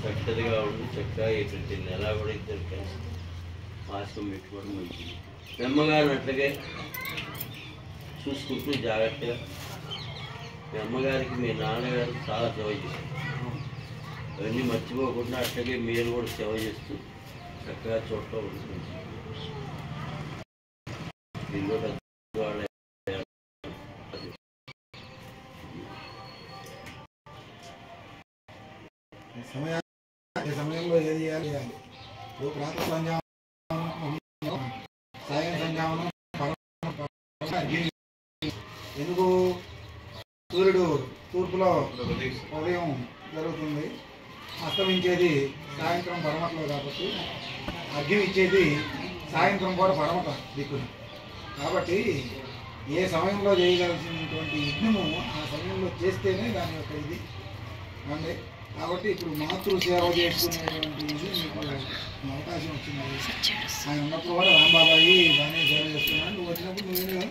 చక్కదిగా ఉండి చక్కగా ప్రతి నెల కూడా ఇద్దరు కలిసి మాస్కం పెట్టుకోవడం మంచిది. అమ్మగారు అట్లాగే చూసుకుంటూ జాగ్రత్తగా మీ అమ్మగారికి మీ నాన్నగారు చాలా సేవ చేస్తారు. అవన్నీ మర్చిపోకుండా అట్లాగే మీరు కూడా సేవ చేస్తూ చక్కగా చోట్ల ఉంటుంది. సమయంలో ఏది చేయాలి ప్రాత సంధ్యావనం సాయం సంధ్యావనం ఎందుకు సూర్యుడు తూర్పులో ఉదయం జరుగుతుంది, అస్తమించేది సాయంత్రం పడమట్లో కాబట్టి అర్ఘ్యం ఇచ్చేది సాయంత్రం కూడా పడమట దిక్కుని. కాబట్టి ఏ సమయంలో చేయగలిసినటువంటి యజ్ఞము ఆ సమయంలో చేస్తేనే దాని యొక్క ఇది అంటే. కాబట్టి ఇప్పుడు మాతృ సేవ చేసుకునేటువంటి ఇది మీకు అవకాశం వచ్చింది. ఆయన ఉన్నప్పుడు కూడా రాంబాబాయి బాగానే సేవ చేస్తున్నాడు, నువ్వు వచ్చినప్పుడు నువ్వేమి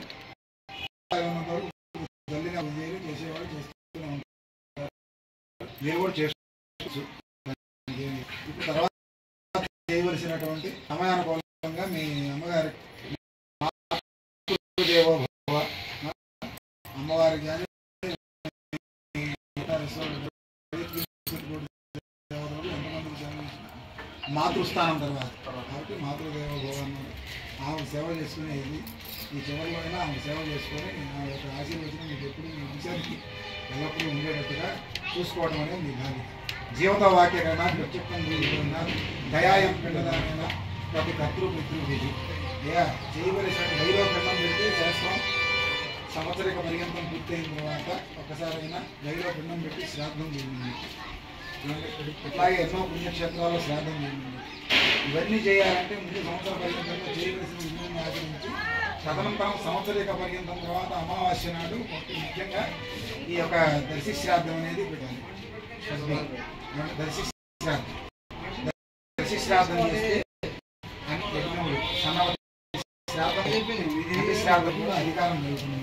జల్లిగా ఉండేది చేసేవాళ్ళు చేస్తూనే ఉంటారు, మీరు కూడా చేసుకోవచ్చు. ఇప్పుడు తర్వాత చేయవలసినటువంటి సమయానుకూలంగా మీ అమ్మగారి దేవోభవ అమ్మవారికి కానీ మాతృస్థానం తర్వాత కాబట్టి మాతృదేవోభవాన్ని ఆమె సేవ చేసుకునేది. ఈ చివరిలో అయినా ఆమె సేవ చేసుకొని ఆ యొక్క ఆశీర్వచనం మీకు ఎప్పుడు మీ విషయానికి ఎల్లప్పుడూ ఉండేటట్టుగా చూసుకోవడం అనేది మీ బాధ్యత. జీవిత వాక్యకైనా ప్రత్యక్షంగా దయాయం పిండదానైనా ప్రతి కర్తృపితృవిధి చేయవలసిన గైలో పిండం పెడితే శాస్త్రం సంవత్సరిక పర్యంతం పూర్తయిన తర్వాత ఒక్కసారైనా గైలో పిండం పెట్టి శ్రాద్ధం చేయండి. ఇట్లాగే ఎన్నో పుణ్యక్షేత్రాల్లో శ్రాద్ధం చేయండి. ఇవన్నీ చేయాలంటే ముందు సంవత్సర పర్యంతంలో చేయవలసిన విధులను ఆచరించి తదనంతరం సంవత్సరిక పర్యంతం తర్వాత అమావాస్య నాడు ముఖ్యంగా ఈ యొక్క దర్శిశ్రాద్ధం అనేది పెట్టాలి. దర్శిశ్రాద్ధం చేస్తే శ్రాద్ధం కూడా అధికారం జరుగుతుంది.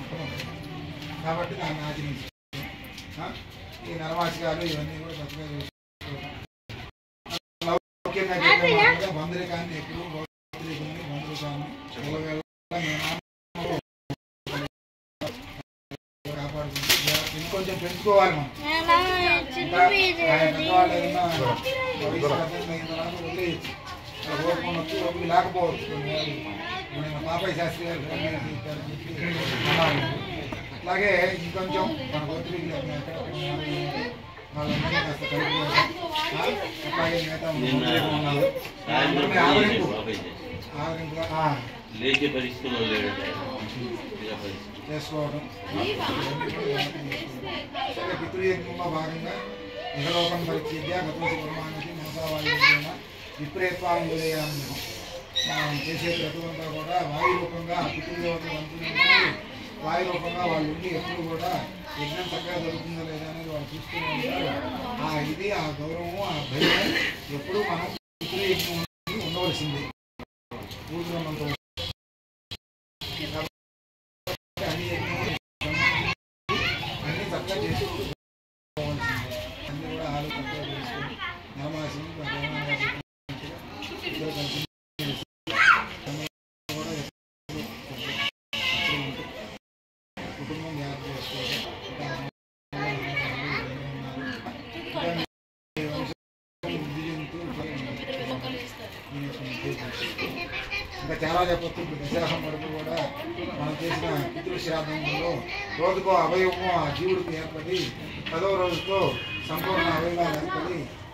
కాబట్టి దాన్ని ఆచరించి ఈ నరవాసికాలు ఇవన్నీ కూడా చక్కగా చేసుకోవాలి. బందరికాన్ని ఎప్పుడు బందరికాన్ని కాపాడుకుంటూ ఇంకొంచెం పెంచుకోవాలి. మనం పెద్దవాళ్ళు ఏదైనా అయిన తర్వాత వదిలేయచ్చు, ఓడుకోవచ్చు, ఓపిక లేకపోవచ్చు. నేను పాపయ్య శాస్త్రి గారు అట్లాగే ఇంకొంచెం మన గోత్రీలు వాళ్ళందరినీ కాస్త కలిపి అట్లాగే మిగతా ఉన్నారు చేసుకోవడం. పితృయజ్ఞంలో భాగంగా ఇహలోకం పరిచర్య గతోసి బ్రహ్మానికి మనసావాయు విప్రేత్వాన్ని చేసే ప్రతివంతా కూడా వాయు రూపంగా పితృదేవతలు అనుకున్నప్పుడు వాయు రూపంగా వాళ్ళు ఉండి ఎప్పుడు కూడా యజ్ఞం చక్కగా జరుగుతుందో లేదా అనేది వాళ్ళు చూస్తూనే ఉంటారు. ఆ ఇది ఆ గౌరవము ఆ భయం ఎప్పుడూ మనం పితృయజ్ఞం ఉండవలసింది. పూర్వమంతో అన్ని యజ్ఞాలు అన్ని చక్కగా చేసుకోవాల్సిందే. అన్ని కూడా ఆలోచనగా చేసుకొని నరమాసం కుటుంబం జాగ్రత్త చేసుకోవాలి. ఇంకా చాలా చెప్పొచ్చు. ఇప్పుడు దశాహం వరకు కూడా మనం చేసిన పితృశ్రాద్ధంలో రోజుకో అవయవము ఆ జీవుడికి ఏర్పడి 10వ రోజుతో సంపూర్ణ అవయవాలు ఏర్పడి